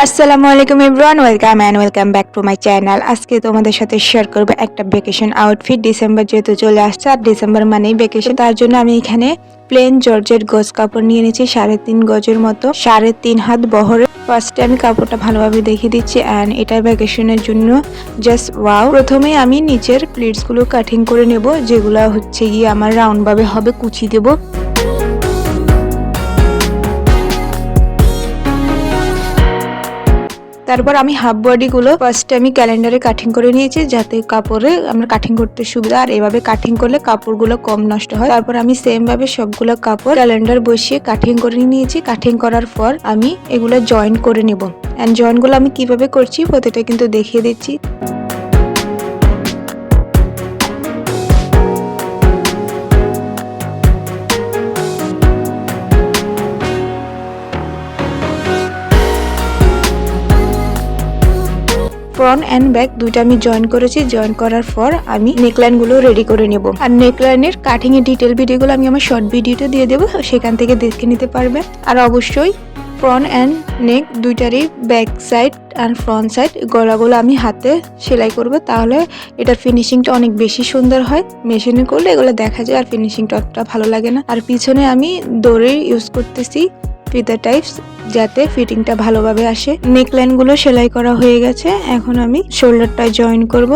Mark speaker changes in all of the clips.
Speaker 1: আসসালামু আলাইকুম everyone, welcome back to my channel. আজকে তোমাদের সাথে শেয়ার করব একটা ভ্যাকেশন আউটফিট। ডিসেম্বর যেহেতু চলে আসছে, আর ডিসেম্বর মানেই ভ্যাকেশন, তার জন্য আমি এখানে প্লেন জর্জেট গজ কাপড় নিয়ে নিয়েছি 3.5 গজের মতো, 3.5 হাত বহরের। ফার্স্টে আমি কাপড়টা ভালোভাবে দেখিয়ে দিচ্ছি অ্যান্ড এটা ভ্যাকেশনের জন্য জাস্ট ওয়াও। প্রথমে আমি নিচের প্লিটসগুলো কাটিং করে নেব, যেগুলো হচ্ছে গিয়ে আমার রাউন্ড ভাবে হবে, কুচি দেবো। তারপর আমি হাফ বডিগুলো ফার্স্টে আমি ক্যালেন্ডারে কাটিং করে নিয়েছি, যাতে কাপড়ে আমরা কাটিং করতে সুবিধা, আর এভাবে কাটিং করলে কাপড়গুলো কম নষ্ট হয়। তারপর আমি সেম ভাবে সবগুলো কাপড় ক্যালেন্ডার বসিয়ে কাটিং করে নিয়েছি। কাটিং করার পর আমি এগুলো জয়েন করে নেব, এন্ড জয়েনগুলো আমি কিভাবে করছি প্রতিটা কিন্তু দেখিয়ে দিচ্ছি। ফ্রন্ট এন্ড ব্যাক দুইটা আমি জয়েন করেছি। জয়েন করার পর আমি নেকলাইন গুলো রেডি করে নেব, আর নেকলাইনের কাটিং এর ডিটেল ভিডিওগুলো আমি আমার শর্ট ভিডিওতে দিয়ে দেবো, সেখান থেকে দেখে নিতে পারবে। আর অবশ্যই ফ্রন্ট এন্ড নেক দুইটারই ব্যাক সাইড আর ফ্রন্ট সাইড গলাগুলো আমি হাতে সেলাই করব, তাহলে এটার ফিনিশিংটা অনেক বেশি সুন্দর হয়। মেশিনে করলে এগুলো দেখা যায় আর ফিনিশিংটা অতটা ভালো লাগে না। আর পিছনে আমি দড়ি ইউজ করতেছি ফিতা টাইপস, যাতে ফিটিংটা ভালোভাবে আসে। নেকলাইন গুলো সেলাই করা হয়ে গেছে, এখন আমি শোল্ডারটা জয়েন করব।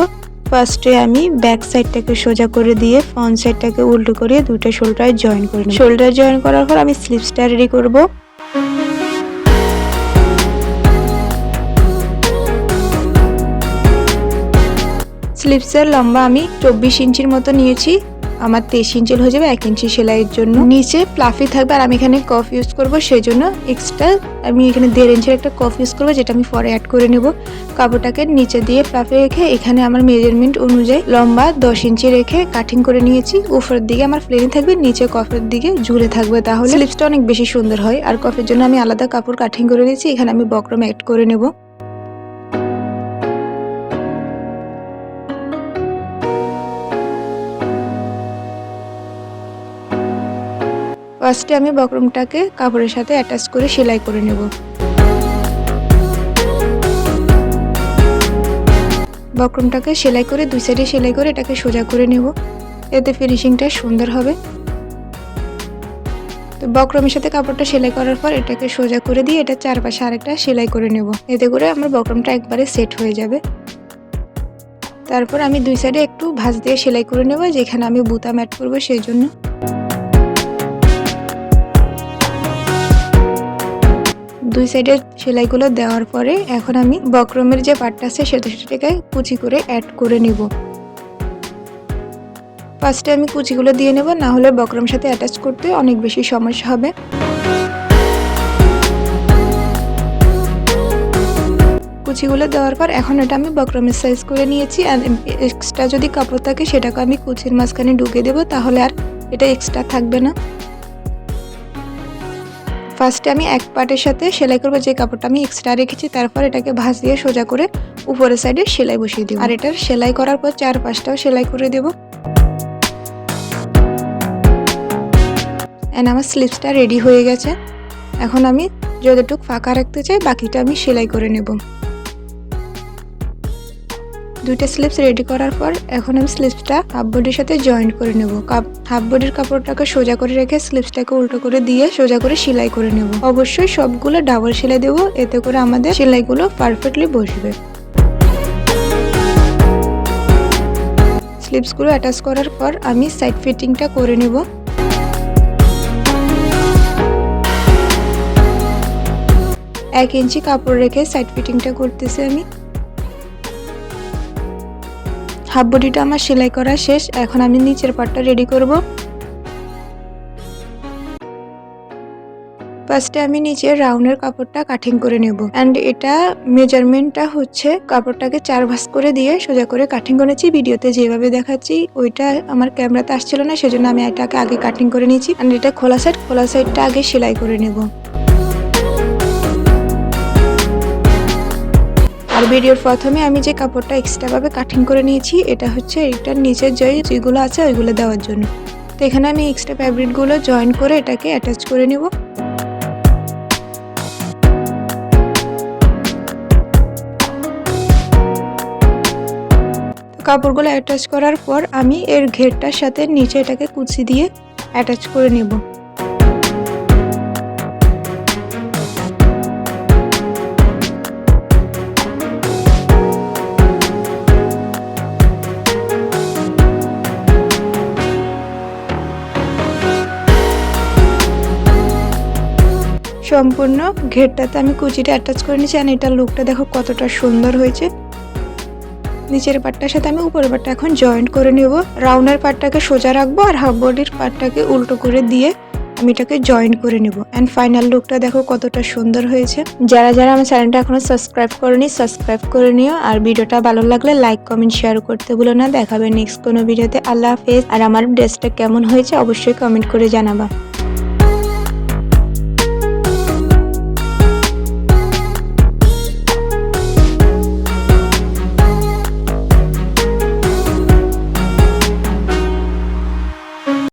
Speaker 1: ফার্স্টে আমি ব্যাক সাইডটাকে সোজা করে দিয়ে ফ্রন্ট সাইডটাকে উল্টো করে দুটো শোল্ডার জয়েন করে নেব। শোল্ডার জয়েন করার পর আমি স্লিভসটা রেডি করব। স্লিভসের লম্বা আমি 24 ইঞ্চির মতো নিয়েছি, আমার 23 ইঞ্চি হয়ে যাবে 1 ইঞ্চি সেলাইয়ের জন্য। নিচে প্লাফি থাকবে, আর আমি এখানে কফ ইউজ করব, সেই জন্য এক্সট্রা আমি এখানে 1.5 ইঞ্চির একটা কফ ইউজ করবো, যেটা আমি পরে অ্যাড করে নেব। কাপড়টাকে নিচে দিয়ে প্লাফি রেখে এখানে আমার মেজারমেন্ট অনুযায়ী লম্বা 10 ইঞ্চি রেখে কাটিং করে নিয়েছি। উপরের দিকে আমার প্লেন থাকবে, নিচে কফের দিকে ঝুলে থাকবে, তাহলে স্লিভসটা অনেক বেশি সুন্দর হয়। আর কফের জন্য আমি আলাদা কাপড় কাটিং করে নিয়েছি, এখানে আমি বক্রম অ্যাড করে নেব। ফার্স্টে আমি বক্রমটাকে কাপড়ের সাথে অ্যাটাচ করে সেলাই করে নেব। বক্রমটাকে সেলাই করে দুই সাইডে সেলাই করে এটাকে সোজা করে নেব, এতে ফিনিশিংটা সুন্দর হবে। তো বক্রমের সাথে কাপড়টা সেলাই করার পর এটাকে সোজা করে দিয়ে এটা চারপাশে আরেকটা সেলাই করে নেব, এতে করে আমার বক্রমটা একবারে সেট হয়ে যাবে। তারপর আমি দুই সাইডে একটু ভাঁজ দিয়ে সেলাই করে নেব, যেখানে আমি বুতাম অ্যাড করব, সেই জন্য। দুই সাইডে সেলাইগুলো দেওয়ার পরে এখন আমি বক্রমের যে পার্টটা আছে সেটাকে কুচি করে অ্যাড করে নিব। ফার্স্টে আমি কুচিগুলো দিয়ে নেব, না হলে বক্রমের সাথে অ্যাটাচ করতে অনেক বেশি সমস্যা হবে। কুচিগুলো দেওয়ার পর এখন এটা আমি বক্রমের সাইজ করে নিয়েছি, আর এক্সট্রা যদি কাপড় থাকে সেটাকে আমি কুচির মাঝখানে ঢুকে দেব, তাহলে আর এটা এক্সট্রা থাকবে না। ফার্স্টে আমি এক পার্টের সাথে সেলাই করবো, যে কাপড়টা আমি এক্সট্রা রেখেছি, তারপর এটাকে ভাঁজ দিয়ে সোজা করে উপরের সাইডে সেলাই বসিয়ে দেব। আর এটার সেলাই করার পর চারপাশটাও সেলাই করে দেব। এন্ড আমার স্লিভসটা রেডি হয়ে গেছে। এখন আমি যতটুকু ফাঁকা রাখতে চাই বাকিটা আমি সেলাই করে নেব। দুইটা স্লিভস রেডি করার পর এখন আমি স্লিভসটা হাফ বডির সাথে জয়েন্ট করে নেব। হাফ বডির কাপড়টাকে সোজা করে রেখে স্লিভসটাকে উল্টো করে দিয়ে সোজা করে সেলাই করে নেব। অবশ্যই সবগুলো ডাবল সেলাই দেব, এতে করে আমাদের সেলাইগুলো পারফেক্টলি বসবে। স্লিভসগুলো অ্যাটাচ করার পর আমি সাইড ফিটিংটা করে নেব। এক ইঞ্চি কাপড় রেখে সাইড ফিটিংটা করতেছি আমি। হাফ বডিটা আমার সেলাই করা শেষ, এখন আমি নিচের পার্টটা রেডি করব। ফার্স্টে আমি নিচে রাউন্ডের কাপড়টা কাটিং করে নেব, এন্ড এটা মেজারমেন্টটা হচ্ছে কাপড়টাকে 4 ভাঁজ করে দিয়ে সোজা করে কাটিং করেছি। ভিডিওতে যেভাবে দেখাচ্ছি ওইটা আমার ক্যামেরাতে আসছিল না, সেজন্য আমি এটাকে আগে কাটিং করে নিয়েছি। এন্ড এটা খোলা সাইডটা আগে সেলাই করে নেব। আর ভিডিওর প্রথমে আমি যে কাপড়টা এক্সট্রা ভাবে কাটিং করে নিয়েছি, এটা হচ্ছে এটার নিচের যেগুলো আছে ওইগুলো দেওয়ার জন্য। তো এখানে আমি এক্সট্রা ফ্যাব্রিকগুলো জয়েন করে এটাকে অ্যাটাচ করে নেব। কাপড়গুলো অ্যাটাচ করার পর আমি এর ঘেরটার সাথে নিচে এটাকে কুচি দিয়ে অ্যাটাচ করে নেব। সম্পূর্ণ ঘেরটাতে আমি কুচিটা অ্যাটাচ করে নিয়েছি। আর এটার লুকটা দেখো কতটা সুন্দর হয়েছে। নিচের পাটটার সাথে আমি উপরের পাটটা এখন জয়েন্ট করে নেব। রাউন্ডের পাটটাকে সোজা রাখবো আর হাফ বডির পাটটাকে উল্টো করে দিয়ে আমি এটাকে জয়েন্ট করে নেব। এন্ড ফাইনাল লুকটা দেখো কতটা সুন্দর হয়েছে। যারা যারা আমার চ্যানেলটা এখনো সাবস্ক্রাইব করেনি সাবস্ক্রাইব করে নিও। আর ভিডিওটা ভালো লাগলে লাইক কমেন্ট শেয়ার করতে ভুলো না। দেখাবে নেক্সট কোনো ভিডিওতে। আল্লাহ হাফেজ। আর আমার ড্রেসটা কেমন হয়েছে অবশ্যই কমেন্ট করে জানাবা।